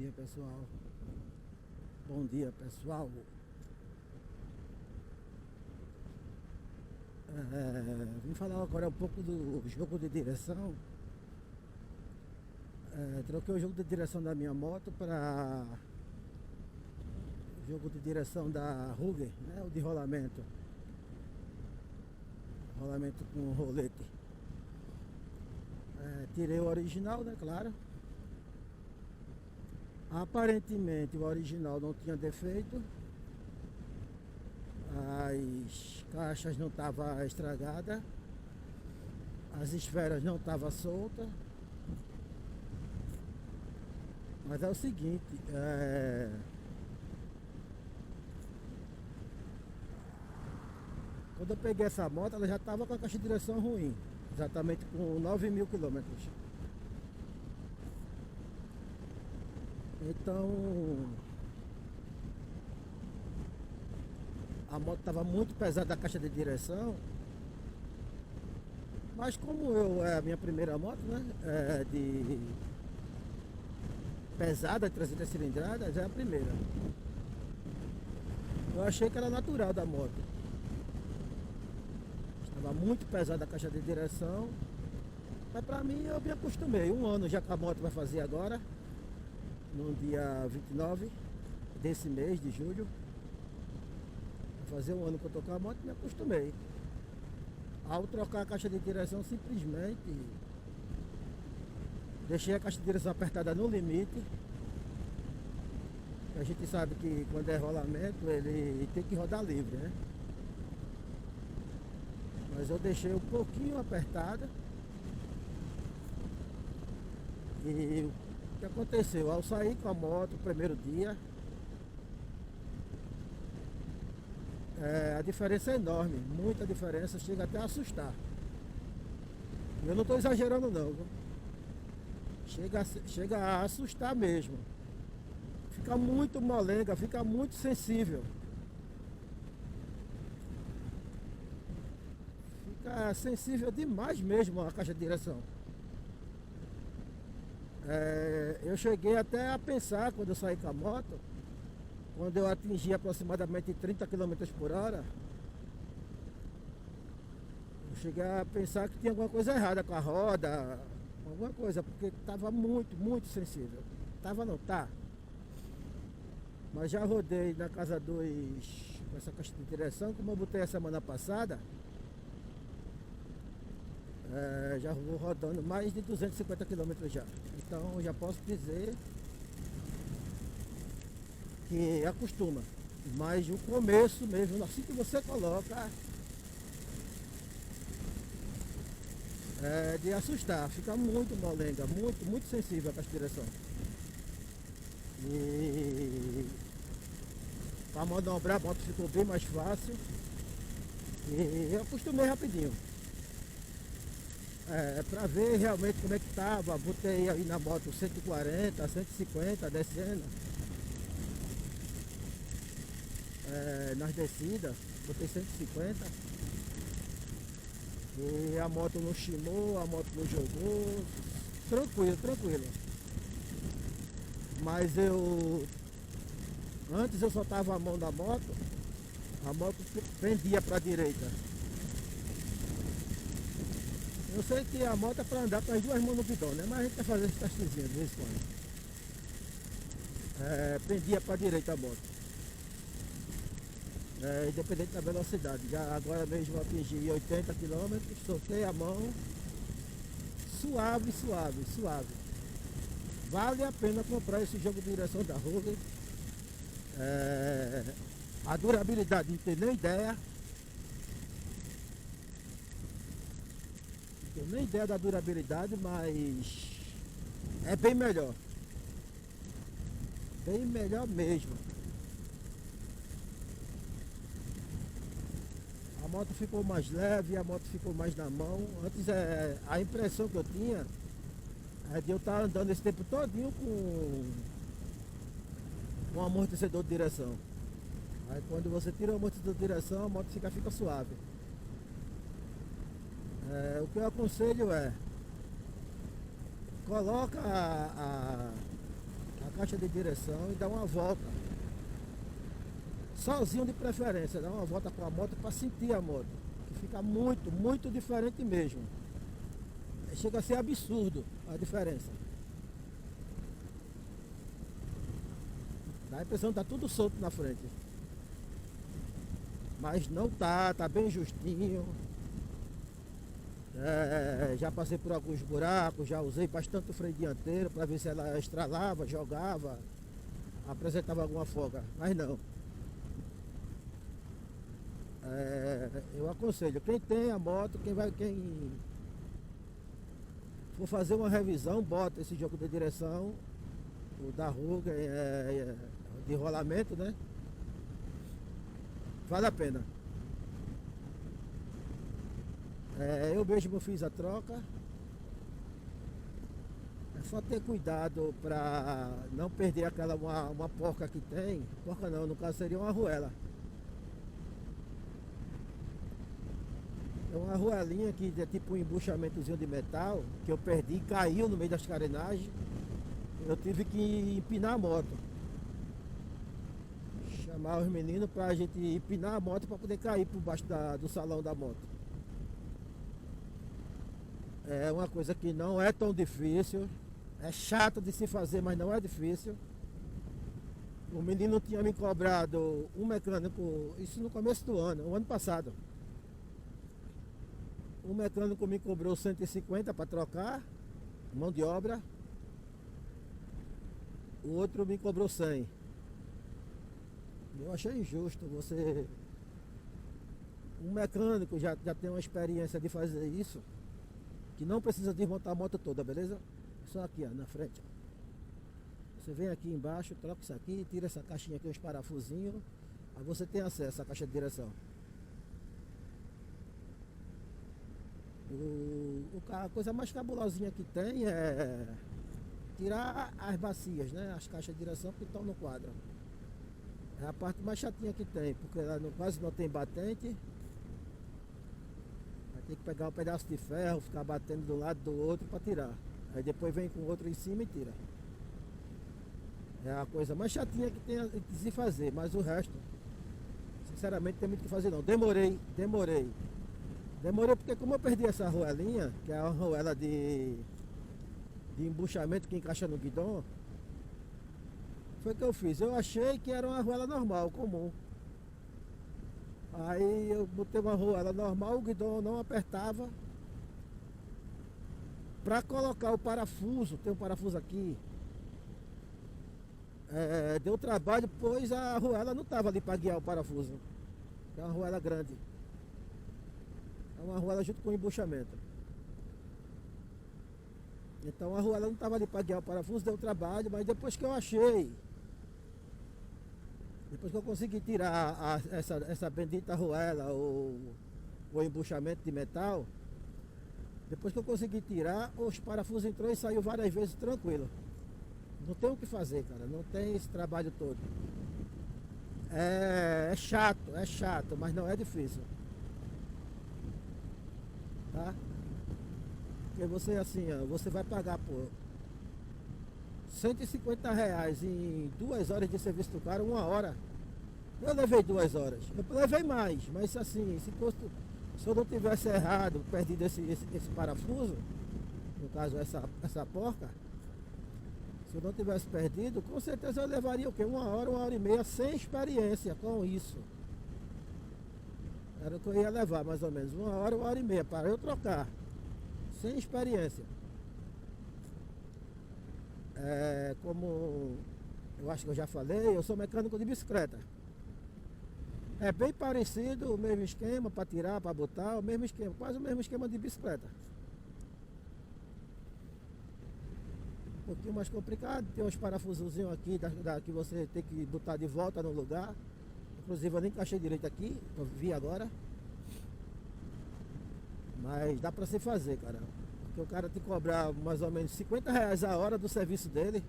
dia, pessoal. Bom dia, pessoal. Vim falar agora um pouco do jogo de direção. Troquei o jogo de direção da minha moto para o jogo de direção da Ruger, né? O de rolamento. Rolamento com rolete. Tirei o original, né? Claro. Aparentemente o original não tinha defeito. As caixas não estavam estragadas. As esferas não estavam soltas. Mas é o seguinte, quando eu peguei essa moto, ela já estava com a caixa de direção ruim. Exatamente com 9.000 quilômetros. Então a moto estava muito pesada, a caixa de direção. Mas como é a minha primeira moto, né? Pesada, de 300 cilindradas, é a primeira. Eu achei que era natural da moto. Estava muito pesada a caixa de direção. Mas pra mim eu me acostumei. 1 ano já que a moto vai fazer agora. No dia 29 desse mês de julho. Vai fazer 1 ano que eu tô com a moto e me acostumei. Ao trocar a caixa de direção, simplesmente deixei a caixa de direção apertada no limite. A gente sabe que quando é rolamento ele tem que rodar livre, né? Mas eu deixei um pouquinho apertada. E o que aconteceu? Ao sair com a moto o primeiro dia, a diferença é enorme, muita diferença, chega até a assustar. Eu não estou exagerando não, viu? Chega a assustar mesmo. Fica muito molenga, fica muito sensível. Fica sensível demais mesmo a caixa de direção. Eu cheguei até a pensar quando eu saí com a moto, quando eu atingi aproximadamente 30 km por hora, eu cheguei a pensar que tinha alguma coisa errada com a roda, alguma coisa, porque estava muito, muito sensível. Tava não, tá. Mas já rodei na casa 2 com essa caixa de direção, como eu botei a semana passada. Já vou rodando mais de 250 km já. Então já posso dizer que acostuma. Mas o começo mesmo, assim que você coloca, é de assustar. Fica muito molenga, muito, muito sensível a caixa de direção. E para manobrar a moto ficou bem mais fácil. E eu acostumei rapidinho. Para ver realmente como é que tava, botei aí na moto 140, 150, descendo. Nas descidas, botei 150. E a moto não chimou, a moto não jogou. Tranquilo, tranquilo. Mas antes eu soltava a mão da moto, a moto pendia para a direita. Eu sei que a moto é para andar com as duas mãos no guidão, né? Mas a gente vai fazer esse testezinho de vez em quando. Pendia para a direita a moto. Independente da velocidade. Já agora mesmo eu atingi 80 km, soltei a mão. Suave, suave, suave. Vale a pena comprar esse jogo de direção da Ruger. A durabilidade não tem nem ideia. Não tenho nem ideia da durabilidade, mas é bem melhor. Bem melhor mesmo. A moto ficou mais leve, a moto ficou mais na mão. Antes a impressão que eu tinha é de eu estar andando esse tempo todinho com um amortecedor de direção. Aí quando você tira o amortecedor de direção, a moto fica suave. O que eu aconselho coloca a caixa de direção e dar uma volta. Sozinho de preferência, dar uma volta com a moto para sentir a moto. Que fica muito, muito diferente mesmo. Chega a ser absurdo a diferença. Dá a impressão que tá tudo solto na frente. Mas não tá bem justinho. Já passei por alguns buracos, já usei bastante o freio dianteiro para ver se ela estralava, jogava, apresentava alguma folga, mas não. Eu aconselho, quem tem a moto, quem for fazer uma revisão, bota esse jogo de direção, o da ruga, de rolamento, né? Vale a pena. Eu mesmo fiz a troca. É só ter cuidado para não perder aquela uma porca que tem. Porca não, no caso seria uma arruela. É uma arruelinha que é tipo um embuchamentozinho de metal que eu perdi, caiu no meio das carenagens. Eu tive que empinar a moto. Chamar os meninos pra gente empinar a moto para poder cair por baixo do salão da moto. É uma coisa que não é tão difícil. É chato de se fazer, mas não é difícil. O menino tinha me cobrado um mecânico, isso no começo do ano, o ano passado. O mecânico me cobrou 150 para trocar, mão de obra. O outro me cobrou 100. Eu achei injusto você... Um mecânico já tem uma experiência de fazer isso, que não precisa desmontar a moto toda, beleza? Só aqui, ó, na frente. Ó. Você vem aqui embaixo, troca isso aqui, tira essa caixinha aqui, uns parafusinhos. Aí você tem acesso à caixa de direção. A coisa mais cabulosinha que tem é tirar as bacias, né? As caixas de direção que estão no quadro. É a parte mais chatinha que tem, porque ela quase não tem batente. Vai ter que pegar um pedaço de ferro, ficar batendo de um lado do outro para tirar. Aí depois vem com o outro em cima e tira. É a coisa mais chatinha que tem de se fazer, mas o resto, sinceramente, tem muito o que fazer não. Demorei porque como eu perdi essa arruelinha, que é uma arruela de embuchamento que encaixa no guidão, foi o que eu fiz. Eu achei que era uma arruela normal, comum. Aí eu botei uma arruela normal, o guidão não apertava. Para colocar o parafuso, tem um parafuso aqui, deu trabalho, pois a arruela não estava ali para guiar o parafuso. É uma arruela grande. É uma arruela junto com o embuchamento. Então a arruela não estava ali para guiar o parafuso, deu trabalho, mas depois que eu achei, depois que eu consegui tirar essa bendita arruela, o embuchamento de metal, depois que eu consegui tirar, os parafusos entrou e saiu várias vezes tranquilo. Não tem o que fazer, cara, não tem esse trabalho todo. É chato, mas não é difícil. Tá? Porque você assim, ó, você vai pagar por R$ 150 em 2 horas de serviço do cara, 1 hora. Eu levei 2 horas. Eu levei mais, mas assim, se eu não tivesse errado, perdido esse parafuso, no caso essa porca, se eu não tivesse perdido, com certeza eu levaria o quê? 1 hora e meia sem experiência com isso. Era o que eu ia levar, mais ou menos. 1 hora e meia para eu trocar. Sem experiência. Como eu acho que eu já falei, eu sou mecânico de bicicleta. É bem parecido, o mesmo esquema para tirar, para botar, o mesmo esquema, quase o mesmo esquema de bicicleta. Um pouquinho mais complicado, tem uns parafusozinhos aqui que você tem que botar de volta no lugar. Inclusive eu nem encaixei direito aqui, eu vi agora. Mas dá pra se fazer, cara. Porque o cara tem que cobrar mais ou menos R$ 50 a hora do serviço dele.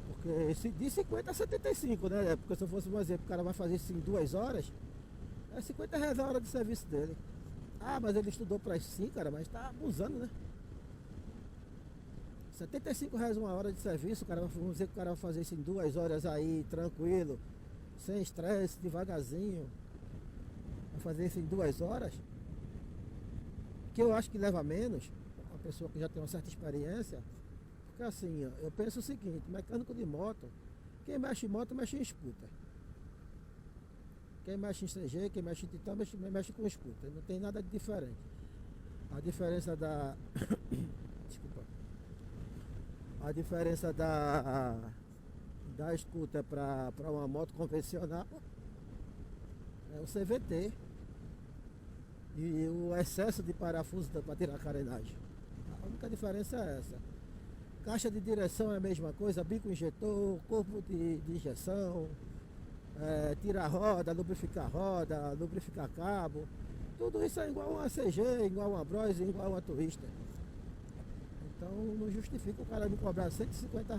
Porque de 50 a 75, né? Porque se eu fosse um exemplo, o cara vai fazer isso em 2 horas, é R$ 50 a hora de serviço dele. Ah, mas ele estudou pra isso sim, cara, mas tá abusando, né? R$ 75 uma hora de serviço, o cara, vamos dizer que o cara vai fazer isso em 2 horas aí, tranquilo, sem estresse, devagarzinho. Vai fazer isso em 2 horas, que eu acho que leva menos, uma pessoa que já tem uma certa experiência. Porque assim, ó, eu penso o seguinte, mecânico de moto, quem mexe em moto, mexe em scooter. Quem mexe em CG, quem mexe em Titan, mexe com scooter. Não tem nada de diferente. A diferença da... Desculpa. A diferença da scooter para uma moto convencional é o CVT e o excesso de parafuso para tirar a carenagem. A única diferença é essa. Caixa de direção é a mesma coisa, bico injetor, corpo de injeção, tirar roda, lubrificar cabo. Tudo isso é igual a uma CG, igual a uma Bros, igual a uma Twister. Então não justifica o cara me cobrar R$ 150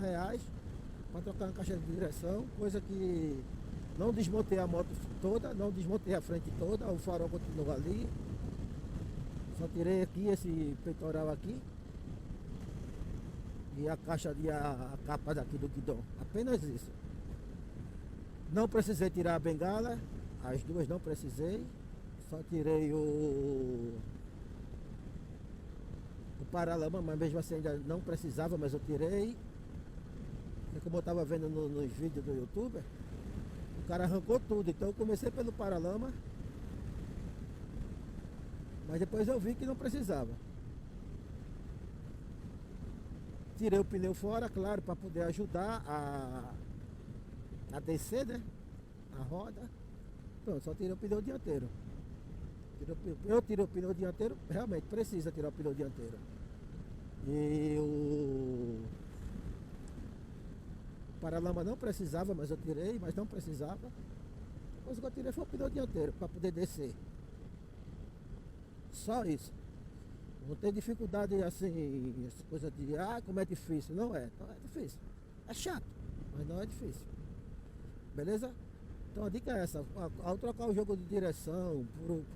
para trocar uma caixa de direção, coisa que não desmontei a moto toda, não desmontei a frente toda, o farol continua ali. Só tirei aqui esse peitoral aqui e a caixa de a capa daqui do guidão. Apenas isso. Não precisei tirar a bengala, as duas não precisei. Só tirei o paralama, mas mesmo assim ainda não precisava, mas eu tirei. E como eu estava vendo nos vídeos do YouTube, o cara arrancou tudo. Então eu comecei pelo paralama, mas depois eu vi que não precisava. Tirei o pneu fora, claro, para poder ajudar a descer, né? A roda. Pronto, só tirei o pneu dianteiro. Eu tirei o pneu dianteiro, realmente precisa tirar o pneu dianteiro. E o paralama não precisava, mas eu tirei, mas não precisava. A coisa que eu tirei foi o pneu dianteiro para poder descer. Só isso. Não tem dificuldade assim, essa coisa de como é difícil. Não é difícil. É chato, mas não é difícil. Beleza? Então a dica é essa, ao trocar o jogo de direção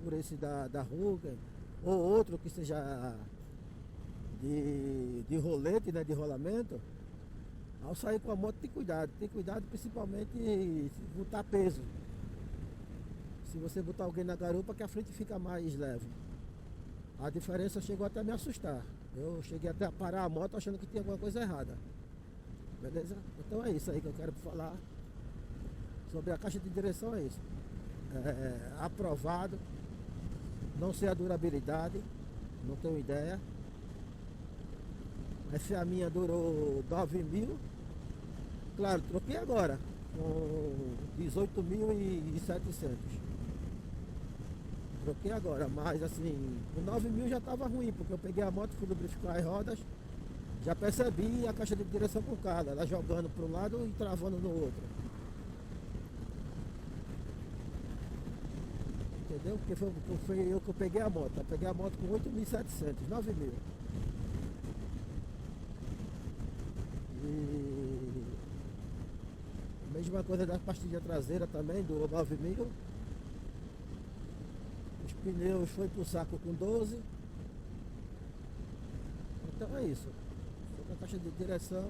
por esse da Ruger, ou outro que seja de rolete, né, de rolamento, ao sair com a moto tem cuidado principalmente se botar peso. Se você botar alguém na garupa, que a frente fica mais leve. A diferença chegou até a me assustar. Eu cheguei até a parar a moto achando que tinha alguma coisa errada. Beleza? Então é isso aí que eu quero falar. Sobre a caixa de direção é isso. Aprovado. Não sei a durabilidade. Não tenho ideia. Essa a minha durou 9.000. Claro, troquei agora. Com 18.700. Troquei agora, mas assim, com 9.000 já estava ruim, porque eu peguei a moto, fui lubrificar as rodas. Já percebi a caixa de direção com carga, ela jogando para um lado e travando no outro. Entendeu? Porque foi eu que eu peguei a moto. Eu peguei a moto com 8.700, 9.000. E a mesma coisa da pastilha traseira também, durou 9.000. Os pneus foi pro saco com 12. Então é isso. Sobre a caixa de direção,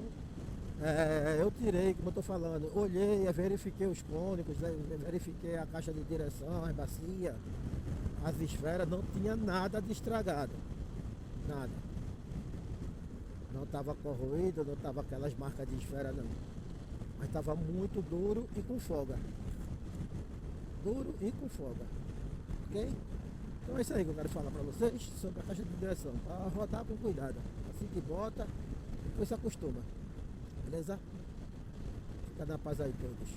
eu tirei, como eu tô falando, olhei, verifiquei os cônicos, verifiquei a caixa de direção, a bacia, as esferas, não tinha nada de estragado. Nada. Não estava corroído, não estava aquelas marcas de esfera não. Mas estava muito duro e com folga. Duro e com folga. Ok? Então é isso aí que eu quero falar para vocês sobre a caixa de direção. Para rodar com cuidado. Assim que bota, depois se acostuma. Beleza? Fica na paz aí todos.